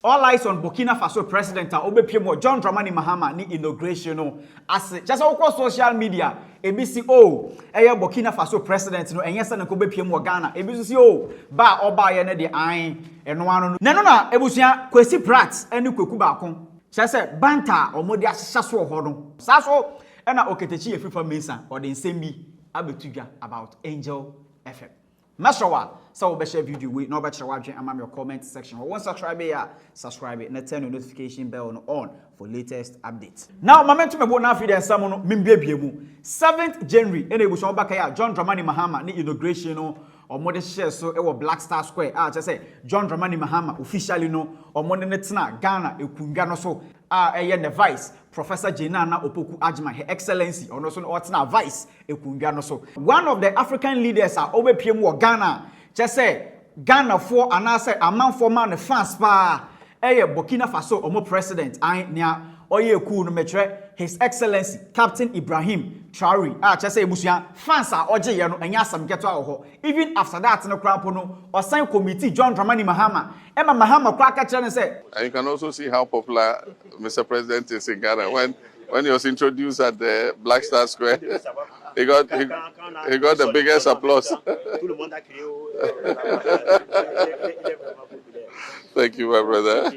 all eyes on Burkina Faso president Obepiem John Dramani Mahama ni inauguration no as just all social media ABC Burkina Faso president no enyesa na Obepiem Ghana ebisi ba oba ye ne de an eno ano no na ebusua Kwesi Pratt Kweku Baako say banta omodi ahyehyɛ so ho no sa so na Okatakyie Afrifa Mesa or the nsem bi abetuga about Angel FM Mashawa, so be share video we no be share wadwen amam your comment section. Once subscribe here, subscribe it, and turn the notification bell on for latest updates. Now, momentum ebo na feed ensam no membiebie mu. 7th January ene ebuson baka ya John Dramani Mahama ni inauguration no omode share so e wo Black Star Square say John Dramani Mahama officially no omode ne tena Ghana ekungwa no so eye ne vice Professor Jenana Opoku Ajima, Her Excellency, or also Otna Vice, Ekungano. So one of the African leaders are Obepiem Ghana. Just say Ghana for and I say a man for man France pa Burkina Faso or more president. I near Oye Coup no metre His Excellency Captain Ibrahim Traore. Just say Busia France are Oje Yano and Yasam get to even after that no crapono or sign committee John Dramani Mahama. Emma Mahama Kwaka Channel say. And you can also see how popular Mr. President is in Ghana. When he was introduced at the Black Star Square, he got the biggest applause. Thank you, my brother.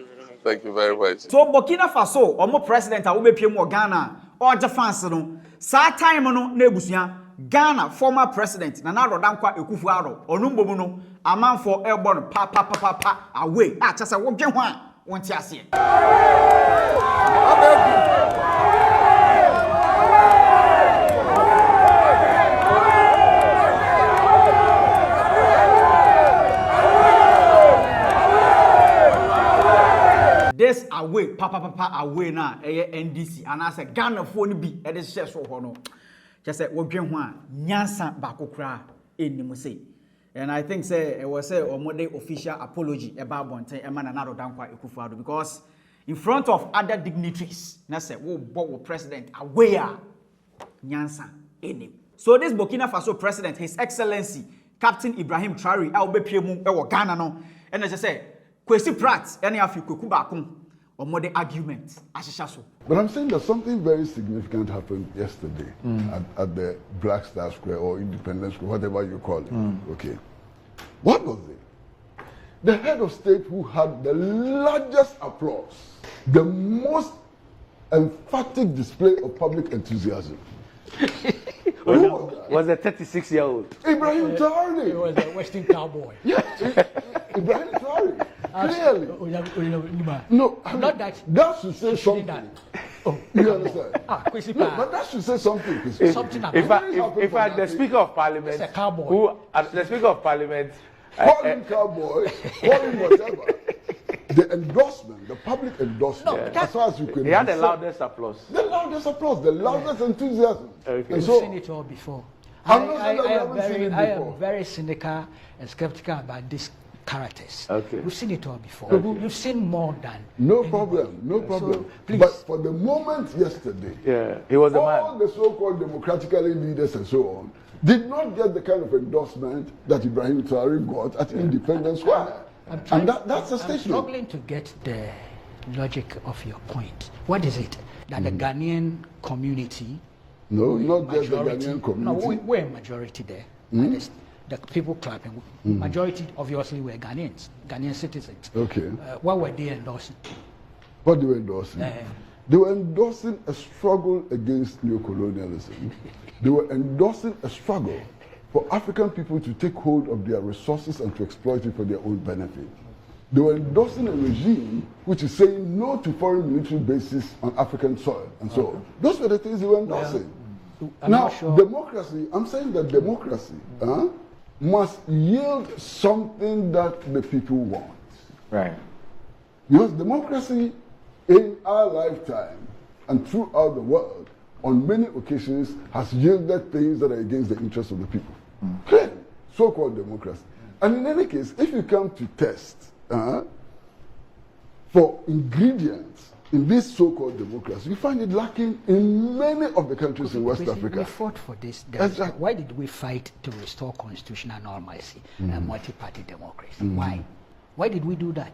Thank you very much. So Burkina Faso, or more president, I will be Ghana, or Japan, no, sa time no, Nebusia, Ghana, former president, Nana Rodankwa Akufo-addo, or Numbono, a man for airborne, pa, away. Just a walking one, won't you see? This away, papa away na NDC, and I said Ghana phone be at the share so hono. Just said walking one, Nyansa Bakokra in Nimuse. And I think say it was a modern official apology about Bonte and Mananado Dankwa Akufo-addo because in front of other dignitaries, na say wo president aware Nyansa in him. So this Burkina Faso president, His Excellency Captain Ibrahim Traore, Obepiem Ghana no, and as I say Kwesi Pratt Kweku Baako or more the argument so. But I'm saying that something very significant happened yesterday at the Black Star Square or Independence Square, whatever you call it. Okay. What was it? The head of state who had the largest applause, the most emphatic display of public enthusiasm. Was a 36-year-old. Ibrahim Traore. He was a Western cowboy. Yes, Ibrahim Traore. Clearly. No, I mean, not that. That should say something. Oh, you understand? Kwesi No, Pratt. but that should say something. Something about If the Speaker of Parliament, a cowboy. The Speaker of Parliament, call him cowboy, call him whatever. The endorsement, the public endorsement, as far as you can. He had the loudest applause. The loudest applause, the loudest enthusiasm. Okay. And We've seen it all before. I am very cynical and skeptical about these characters. Okay. We've seen it all before. Okay. We've seen more than. No problem, no problem. So, please. But for the moment yesterday, He was the all man. the so-called democratically leaders and so on did not get the kind of endorsement that Ibrahim Traore got at Independence Square. And that's a statement. I'm struggling to get the logic of your point. What is it? That the Ghanaian community... No, not just the Ghanaian community. No, we're a majority there. The people clapping. Majority, obviously, were Ghanaians, Ghanaian citizens. Okay. What were they endorsing? What they were endorsing? They were endorsing a struggle against neocolonialism. They were endorsing a struggle for African people to take hold of their resources and to exploit it for their own benefit. They were endorsing a regime which is saying no to foreign military bases on African soil and so on. Those were the things they were endorsing. Now, democracy, I'm saying that democracy must yield something that the people want. Right. Because democracy in our lifetime and throughout the world on many occasions has yielded things that are against the interests of the people. Clearly, so-called democracy. And in any case, if you come to test for ingredients in this so-called democracy, you find it lacking in many of the countries in West Africa. We fought for this. Exactly. Why did we fight to restore constitutional normalcy and multi-party democracy? Why? Why did we do that?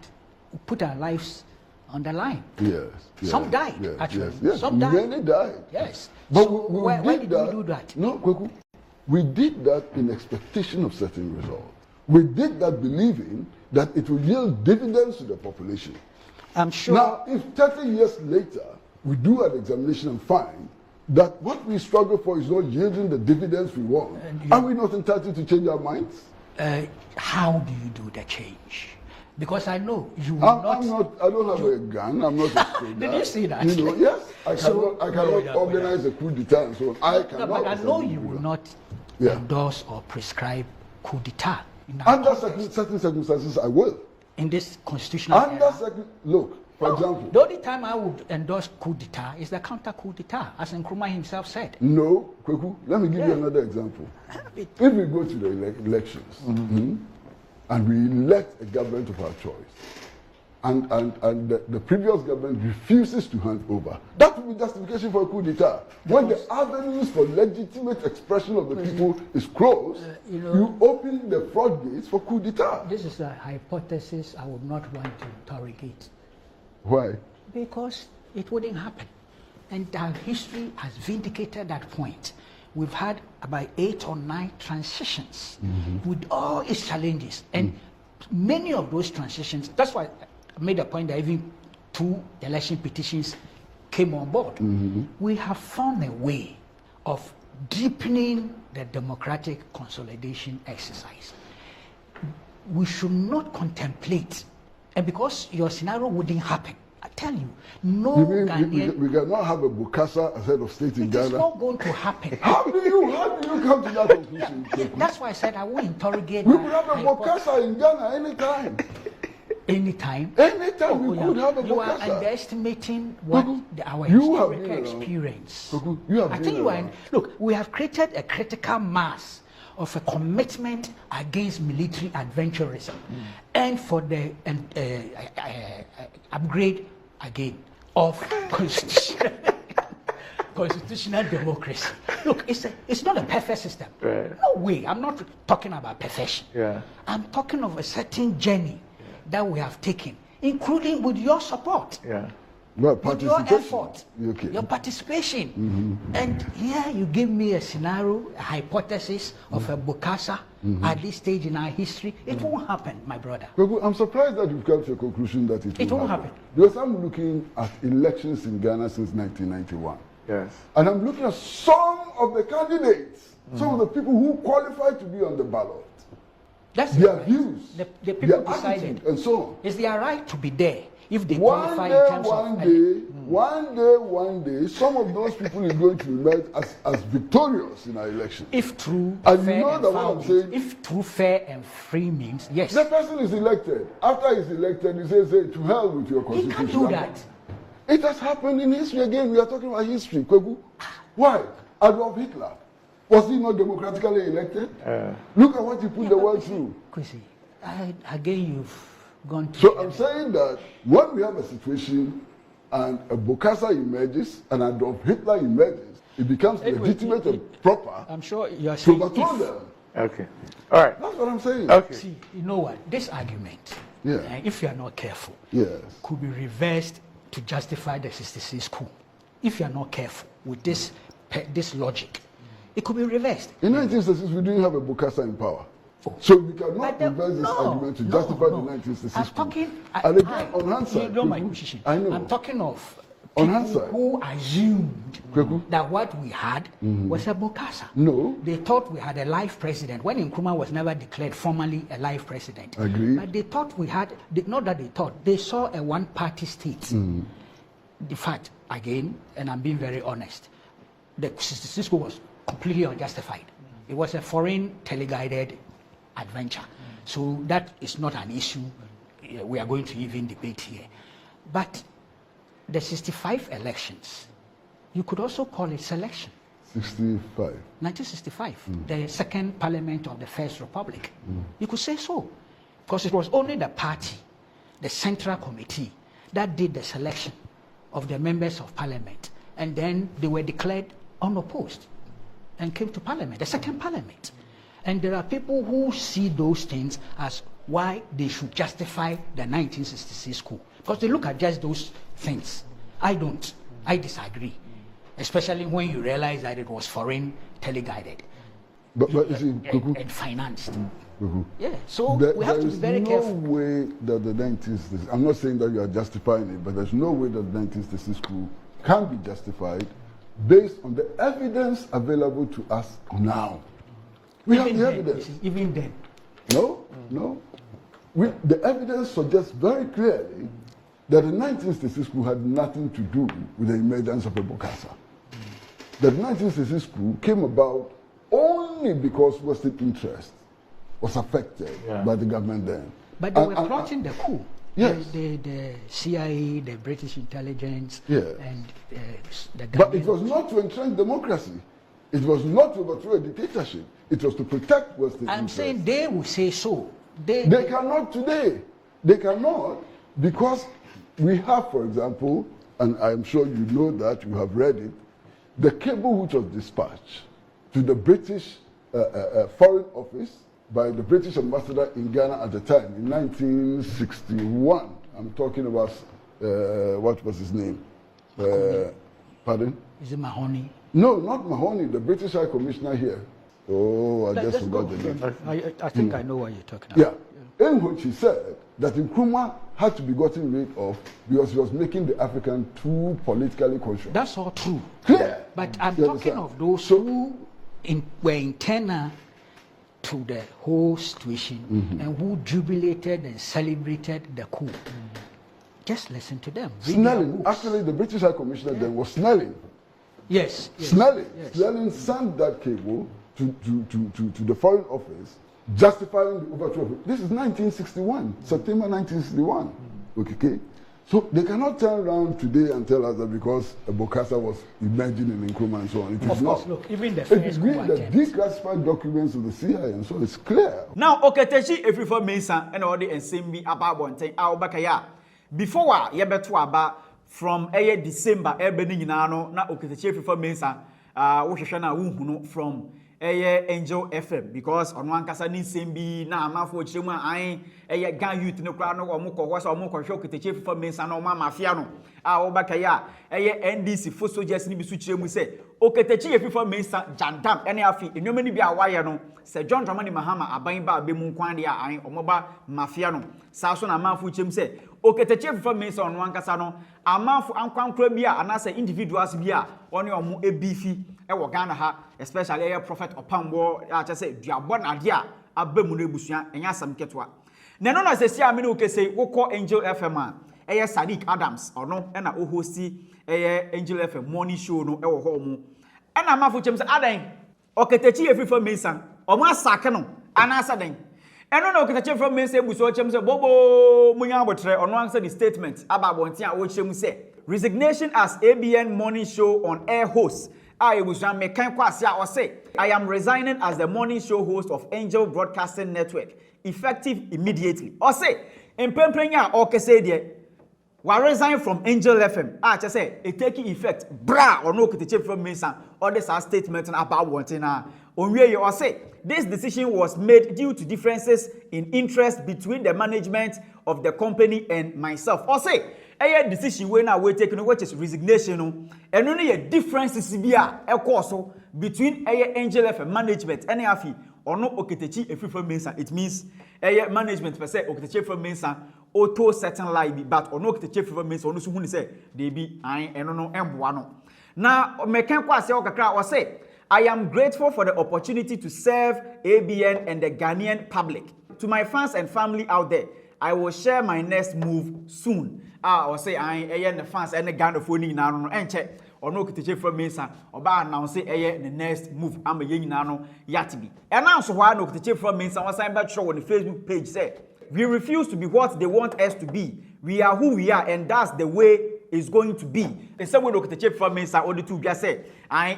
put our lives on the line. Yes. Some died, actually. Yes. Some died. Many died. Yes. But So why did we do that? No, Kweku. We did that in expectation of certain results. We did that believing that it will yield dividends to the population. I'm sure. Now, if 30 years later we do an examination and find that what we struggle for is not yielding the dividends we want, are we not entitled to change our minds? How do you do the change? Because I know you will I don't have a gun. I'm not a soldier. Did you see that? You know, yes, I cannot organize a coup d'etat and so on. I cannot. But I know you will not endorse or prescribe coup d'etat. Under certain circumstances, I will. In this constitutional era. Look, for example. The only time I would endorse coup d'etat is the counter coup d'etat, as Nkrumah himself said. No, Kweku, let me give you another example. If we go to the elections and we elect a government of our choice, and the previous government refuses to hand over, that will be justification for a coup d'etat. When the avenues for legitimate expression of the people is closed, you open the floodgates for coup d'etat. This is a hypothesis I would not want to interrogate. Why? Because it wouldn't happen. And our history has vindicated that point. We've had about 8 or 9 transitions with all its challenges. And many of those transitions, that's why I made a point that even 2 election petitions came on board. We have found a way of deepening the democratic consolidation exercise. We should not contemplate, and because your scenario wouldn't happen, I tell you, no Ghanaian. We cannot have a Bokassa as head of state in Ghana. It's not going to happen. How do you come to that conclusion? That's why I said I will interrogate. We could have a Bokassa in Ghana anytime. Anytime. Anytime we could have a Bokassa. You are underestimating what our historical experience. I think you are. Look, we have created a critical mass of a commitment against military adventurism and for the upgrade again of constitutional democracy. Look, it's not a perfect system. Right. No way. I'm not talking about perfection. I'm talking of a certain journey that we have taken, including with your support. With your effort, your participation. And here you give me a scenario, a hypothesis of a Bokassa at this stage in our history. It won't happen, my brother. I'm surprised that you've come to a conclusion that it won't happen. Because I'm looking at elections in Ghana since 1991. Yes. And I'm looking at some of the candidates, some of the people who qualified to be on the ballot. That's their views, the people their decided. And so on. It's their right to be there. If they qualify in terms one day, some of those people are going to emerge as victorious in our election. If true, and fair, you know and that what I'm saying. If true, fair, and free means yes. The person is elected. After he's elected, he says, "Hey, to hell with your constitution." He can't do that. It has happened in history again. We are talking about history, Kweku. Why? Adolf Hitler, was he not democratically elected? Look at what he put the world through. Kwesi, again you've gone to. So I'm saying that when we have a situation and a Bokassa emerges and Adolf Hitler emerges, it becomes legitimate and proper. I'm sure you're saying. Okay. All right. That's what I'm saying. Okay. See, you know what? This argument, if you are not careful, could be reversed to justify the 66 coup. If you are not careful with this logic, it could be reversed. In 1966, we didn't have a Bokassa in power. So we cannot reverse this argument to justify the 1966 I'm talking, and again, on hindsight, you know my position. I know. I'm talking of people who assumed that what we had was a Bokassa. No. They thought we had a live president when Nkrumah was never declared formally a live president. Agreed. But they thought we had, not that they thought, they saw a one-party state. The fact, again, and I'm being very honest, the 66 was completely unjustified. It was a foreign teleguided adventure. So that is not an issue we are going to even debate here. But the 65 elections, you could also call it selection. 1965, the second parliament of the First Republic. You could say so. Because it was only the party, the Central Committee, that did the selection of the members of parliament. And then they were declared unopposed and came to parliament, the second parliament. And there are people who see those things as why they should justify the 1966 coup. Because they look at just those things. I don't. I disagree. Especially when you realize that it was foreign teleguided. But you see, and financed. Yeah, so we have to be very careful. There's no way that the 1966, I'm not saying that you are justifying it, but there's no way that the 1966 coup can be justified based on the evidence available to us now. We have the evidence. Even then. No. The evidence suggests very clearly that the 1966 coup had nothing to do with the emergence of a Bokassa. The 1966 coup came about only because Western interest was affected by the government then. But they were plotting the coup. Yes. The CIA, the British intelligence, and the government. But it was not to entrench democracy. It was not to overthrow a dictatorship. It was to protect Western interest. I'm saying they will say so. They cannot today. They cannot, because we have, for example, and I'm sure you know that, you have read it, the cable which was dispatched to the British Foreign Office by the British ambassador in Ghana at the time, in 1961. I'm talking about, what was his name? Pardon? Is it Mahoney? No, not Mahoney, the British High Commissioner here. Oh, I just forgot the name. I think I know what you're talking about. Yeah. In which he said that Nkrumah had to be gotten rid of because he was making the African too politically conscious. That's all true. Clear. But I'm talking of those who were internal to the whole situation and who jubilated and celebrated the coup. Just listen to them. Snelling. Actually, the British High Commissioner then was Snelling. Yes. Snelling. Snelling sent that cable to the Foreign Office, justifying the overthrow. This is 1961, September 1961. Okay. So they cannot turn around today and tell us that because Bokassa was emerging in Nkrumah and so on. It is of course, not. look, even the It first is coup read the attempt. declassified documents of the CIA, and so it's clear. Now, Okatakyie Afrifa Mesa and all the NCMB about one thing. Before you better about from December, Ebony Nano, now Okatakyie Afrifa Mesa, Washashana from Angel FM, because on one casa NCMB, now I'm for Chima, I gang youth no crown or Moko was or Moko show Okatakyie Afrifa Mesa, no Mama Fiano, Obakaya, NDC, for so just need to switch we say, Okatakyie Afrifa Mesa, Jandam, any afi, in your many be a wire no, Sir John Dramani Mahama, a buying by Bemunquandia, or Moba Mafiano, Sasson, a man for Chim say, Okatakyie Afrifa Mesa on one casano, a man for Uncle Crabia, and as an individuals beer, on your a beefy, a Wagana, especially a prophet of Pambo, I just say, Diabon Adia, a Bemunebusian, and Yasam Ketwa. None as a Siamino can say, Woko Angel FM, a Sadiq Adams, or no, and a hosti, a Angel FM morning show, no, or home. And a man for James Aden, Okatakyie Afrifa Mesa, or my Sakano, and Asadeng. And no Okatakyie Afrifa Mesa, we saw James Bobo Munyabotre on one side statement about one thing which him say. Resignation as ABN morning show on air host. I was say, I am resigning as the morning show host of Angel Broadcasting Network, effective immediately. Or say, in Pemplenya or Kessedia, we resign from Angel FM. I just say, it taking effect, bra or no Okatakyie Afrifa Mesa, or this our statement about one thing. On where you say, this decision was made due to differences in interest between the management of the company and myself. Or say, a decision when we taking which is resignation, and only a difference is between Angel FM management and AFI or no Okatakyie Afrifa Mesa. It means management per se Okatakyie Afrifa Mesa auto certain lie but or no Okatakyie Afrifa Mesa or no soon say they be I and no embuano. Now mekanko ase okakra or say I am grateful for the opportunity to serve ABN and the Ghanaian public. To my fans and family out there, I will share my next move soon. Or say I the fans and the Ghana phone now and check or no Okatakyie Afrifa Mesa or ba announce the next move. I'm a young nano yatibi. And now so why no Okatakyie Afrifa Mesa was I'm back show on the Facebook page said we refuse to be what they want us to be. We are who we are, and that's the way it's going to be. The same way Okatakyie Afrifa Mesa or the two just say I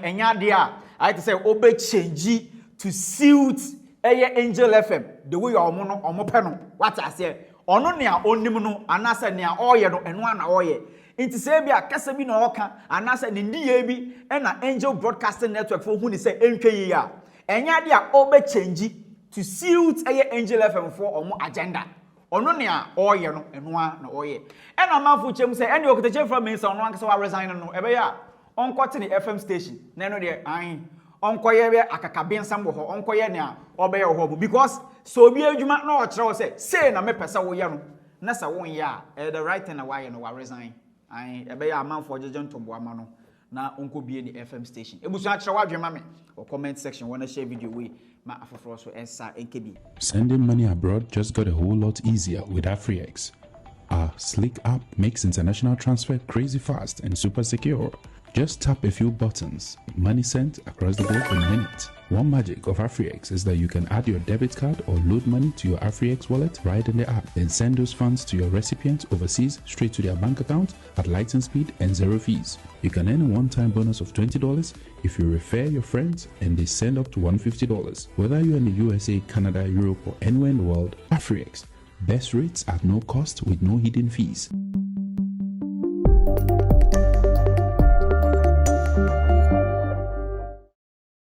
had to say obe change to suit Angel FM the way you're on panel. What I say, or no near onim no, and I said near oye no, and one oye. Into say be a Casabi no oka, and I said in DAB and an Angel Broadcasting Network for whom they say NKEA. And ya obe change to suit Angel FM for omo agenda. Ono nea oye no enoa na oye. And amanfo chem say any Okatakyie Afrifa means ono anka say resign no ebe ya onkote the FM station. Na no de an onkoye we akakabensan bo ho onkoye nea obeye ho because so obi adwuma na o kire say na me pesa wo ye no na sa won ya the right thing na why no wa resign. An ebe ya amanfo jeje ntombo ama no na onko bie the FM station. Ebusu a kire wadwema me or comment section wanna share video we ma afoforo so ensa enkebi. Sending money abroad just got a whole lot easier with Afriex. Our sleek app makes international transfer crazy fast and super secure. Just tap a few buttons, money sent across the globe in minutes. One magic of Afriex is that you can add your debit card or load money to your Afriex wallet right in the app, then send those funds to your recipient overseas straight to their bank account at lightning speed and zero fees. You can earn a one-time bonus of $20 if you refer your friends and they send up to $150. Whether you're in the USA, Canada, Europe, or anywhere in the world, Afriex. Best rates at no cost with no hidden fees.